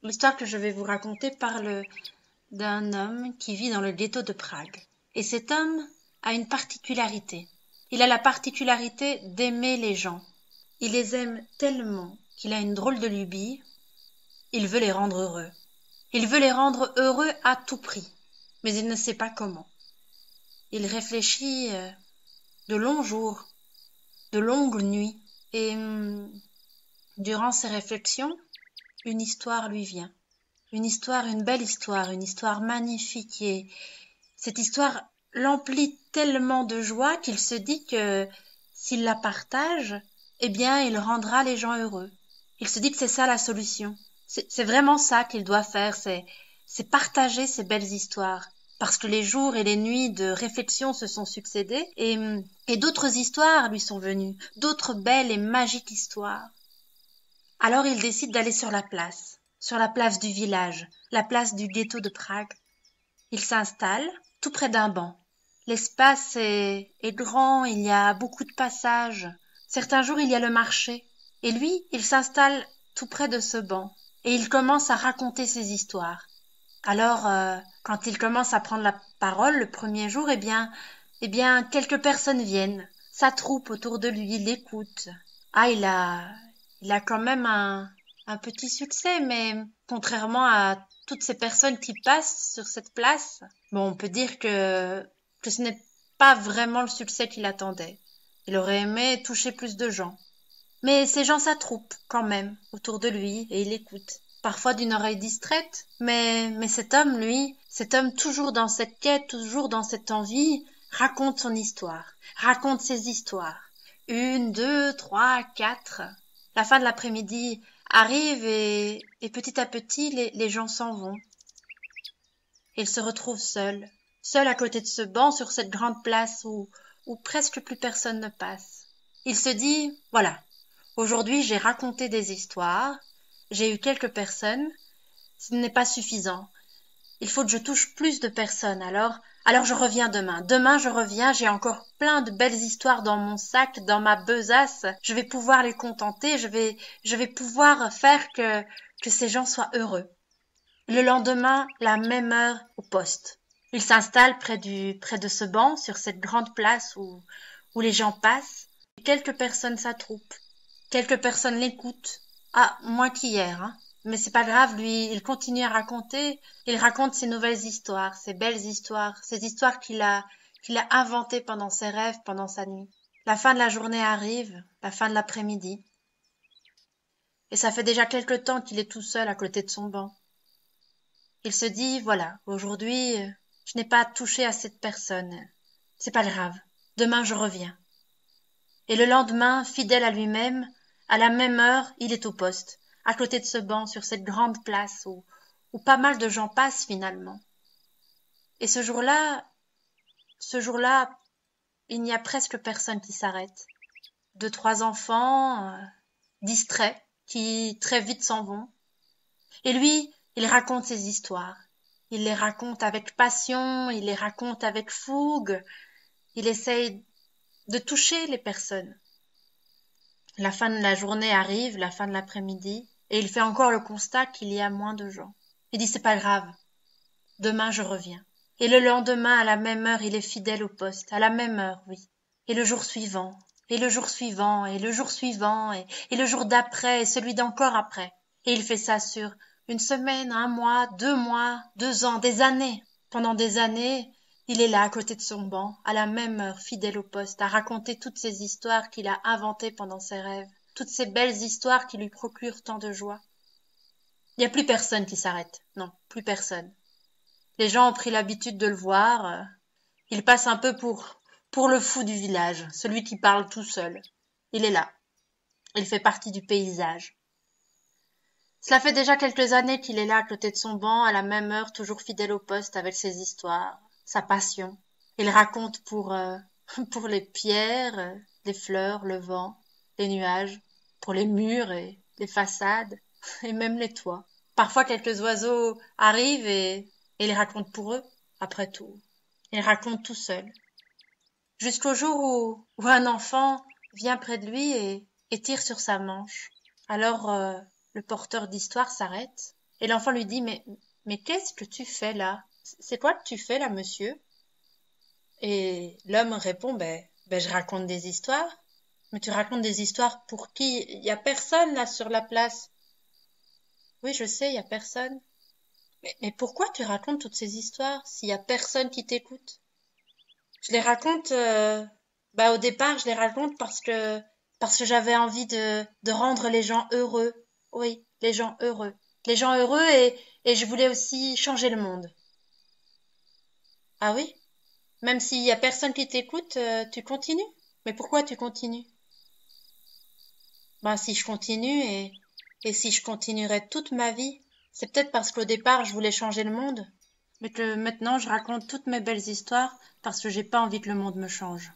L'histoire que je vais vous raconter parle d'un homme qui vit dans le ghetto de Prague. Et cet homme a une particularité. Il a la particularité d'aimer les gens. Il les aime tellement qu'il a une drôle de lubie. Il veut les rendre heureux. Il veut les rendre heureux à tout prix. Mais il ne sait pas comment. Il réfléchit de longs jours, de longues nuits. Et durant ses réflexions, une histoire lui vient. Une histoire, une belle histoire, une histoire magnifique. Et cette histoire l'emplit tellement de joie qu'il se dit que s'il la partage, eh bien, il rendra les gens heureux. Il se dit que c'est ça la solution. C'est vraiment ça qu'il doit faire, c'est partager ces belles histoires. Parce que les jours et les nuits de réflexion se sont succédés et d'autres histoires lui sont venues, d'autres belles et magiques histoires. Alors il décide d'aller sur la place du village, la place du ghetto de Prague. Il s'installe tout près d'un banc. L'espace est grand, il y a beaucoup de passages. Certains jours, il y a le marché. Et lui, il s'installe tout près de ce banc. Et il commence à raconter ses histoires. Alors, quand il commence à prendre la parole le premier jour, eh bien, quelques personnes viennent, s'attroupent autour de lui, l'écoutent. Ah, il a quand même un petit succès, mais contrairement à toutes ces personnes qui passent sur cette place, bon, on peut dire que ce n'est pas vraiment le succès qu'il attendait. Il aurait aimé toucher plus de gens. Mais ces gens s'attroupent quand même autour de lui et il écoute. Parfois d'une oreille distraite, mais cet homme, lui, cet homme toujours dans cette quête, toujours dans cette envie, raconte son histoire, raconte ses histoires. Une, deux, trois, quatre. La fin de l'après-midi arrive et petit à petit, les gens s'en vont. Il se retrouve seul, seul à côté de ce banc sur cette grande place où presque plus personne ne passe. Il se dit, voilà, aujourd'hui j'ai raconté des histoires, j'ai eu quelques personnes, ce n'est pas suffisant. Il faut que je touche plus de personnes, alors je reviens demain. Demain je reviens, j'ai encore plein de belles histoires dans mon sac, dans ma besace. Je vais pouvoir les contenter, je vais pouvoir faire que ces gens soient heureux. Le lendemain, la même heure au poste. Il s'installe près de ce banc, sur cette grande place où les gens passent. Quelques personnes s'attroupent. Quelques personnes l'écoutent. Ah, moins qu'hier, hein. Mais c'est pas grave, lui, il continue à raconter. Il raconte ses nouvelles histoires, ses belles histoires, ces histoires qu'il a inventées pendant ses rêves, pendant sa nuit. La fin de la journée arrive, la fin de l'après-midi. Et ça fait déjà quelque temps qu'il est tout seul à côté de son banc. Il se dit, voilà, aujourd'hui, je n'ai pas touché à cette personne. C'est pas grave. Demain, je reviens. Et le lendemain, fidèle à lui-même, à la même heure, il est au poste, à côté de ce banc, sur cette grande place où pas mal de gens passent finalement. Et ce jour-là, il n'y a presque personne qui s'arrête. Deux, trois enfants, distraits, qui très vite s'en vont. Et lui, il raconte ses histoires. Il les raconte avec passion, il les raconte avec fougue. Il essaye de toucher les personnes. La fin de la journée arrive, la fin de l'après-midi, et il fait encore le constat qu'il y a moins de gens. Il dit c'est pas grave, demain je reviens. Et le lendemain, à la même heure, il est fidèle au poste, à la même heure, oui. Et le jour suivant, et le jour suivant, et le jour suivant, et le jour d'après, et celui d'encore après. Et il fait ça sur une semaine, un mois, 2 ans, des années. Pendant des années, il est là à côté de son banc, à la même heure, fidèle au poste, à raconter toutes ces histoires qu'il a inventées pendant ses rêves, toutes ces belles histoires qui lui procurent tant de joie. Il n'y a plus personne qui s'arrête, non, plus personne. Les gens ont pris l'habitude de le voir, il passe un peu pour le fou du village, celui qui parle tout seul. Il est là, il fait partie du paysage. Cela fait déjà quelques années qu'il est là à côté de son banc, à la même heure, toujours fidèle au poste avec ses histoires, sa passion. Il raconte pour les pierres, les fleurs, le vent, les nuages, pour les murs et les façades, et même les toits. Parfois quelques oiseaux arrivent et il raconte pour eux, après tout. Il raconte tout seul. Jusqu'au jour où un enfant vient près de lui et tire sur sa manche. Alors le porteur d'histoire s'arrête Et l'enfant lui dit, mais qu'est-ce que tu fais là? C'est quoi que tu fais là, monsieur? Et l'homme répond, je raconte des histoires. Mais tu racontes des histoires pour qui? Il y a personne là sur la place. Oui, je sais, il y a personne. Mais pourquoi tu racontes toutes ces histoires s'il y a personne qui t'écoute? Je les raconte, au départ, je les raconte parce que j'avais envie de rendre les gens heureux. Oui, les gens heureux. Les gens heureux et je voulais aussi changer le monde. Ah oui? Même s'il y a personne qui t'écoute, tu continues? Mais pourquoi tu continues? Si je continue et si je continuerai toute ma vie, c'est peut-être parce qu'au départ je voulais changer le monde, mais que maintenant je raconte toutes mes belles histoires parce que j'ai pas envie que le monde me change.